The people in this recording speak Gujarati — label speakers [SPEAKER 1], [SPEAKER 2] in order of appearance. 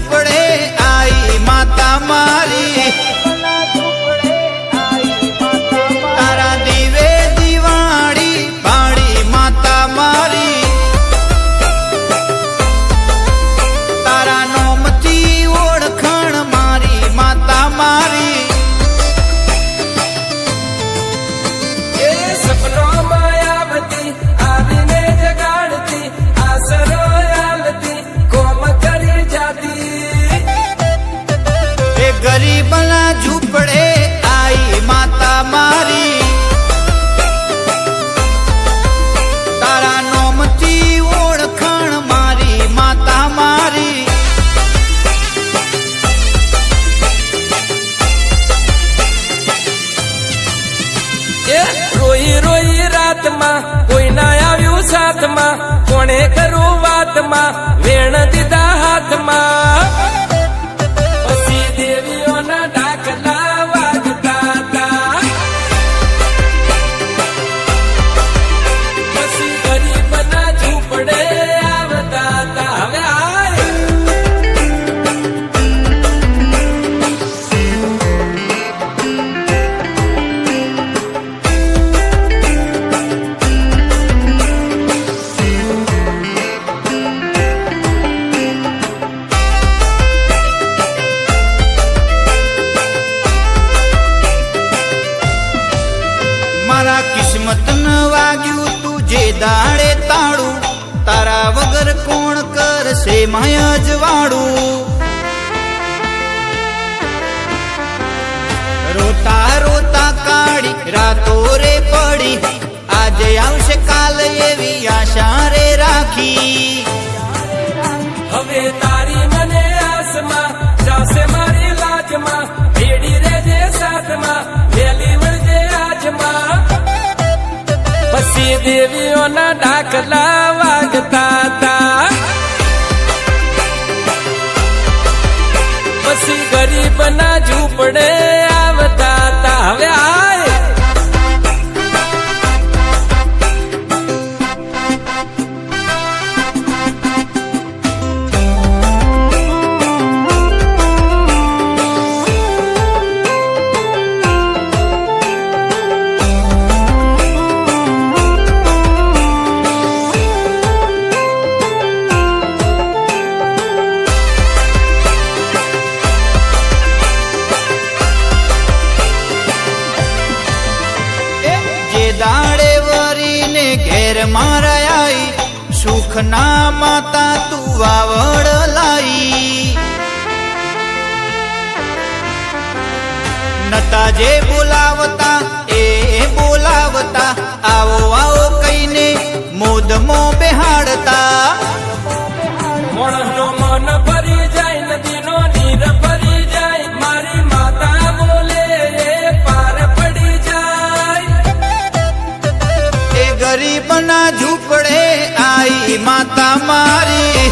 [SPEAKER 1] ઝૂંપડે આઈ માતા મારી, તારા દીવે દિવાળી બાળી માતા મારી, તારા નોમથી ઓળખાણ મારી માતા મારી.
[SPEAKER 2] એ સપનો માયાવતી આવીને જગાડતી, આસરો આલતી કોમ કરી જાતી.
[SPEAKER 1] એ ગરીબના ઝૂંપડે આઈ માતા મારી, તારા નોમથી ઓળખાણ મારી માતા મારી.
[SPEAKER 2] એ રોઈ રોઈ રાતમાં કોઈ ના આવ્યું સાથમાં, કોણે કરું વાતમાં વેણ દીધા હાથમાં. પછી દેવીઓના ડાકલા વાગતા તા, પછી ગરીબના ઝૂંપડે આવતા તા. હવે આય
[SPEAKER 1] મારા કિસ્મત ન વાગ્યું તું જે દાડે તાળું, તારા વગર કોણ કરશે માય અજવાળું. રોતા રોતા કાળી રાતો રે પડી, આજે આવશે કાલ એવી આશા રે રાખી.
[SPEAKER 2] હવે તારી મને આસમાં જાશે મારી લાજમાં, ભેડી રેજે સાથમાં વેલી વળજે આજમાં. પછી દેવીઓના ડાકલા વાગતા તા, પછી ગરીબના ઝૂંપડે આવતા તા. હવે આય
[SPEAKER 1] જે દાડે વરીને ઘેર મારા આઈ, સુખના માતા તું વાવડ લાઈ. નતા જે બોલાવતા એ બોલાવતા, આવો આવો કહીને મોદમો બેહાડતા.
[SPEAKER 2] મોણસનો મન ભરી જાય, નદીનો નીર ભરી જાય, મારી માતા બોલે એ પાર પડી જાય.
[SPEAKER 1] એ ગરીબના ઝૂંપડે આઈ માતા મારી,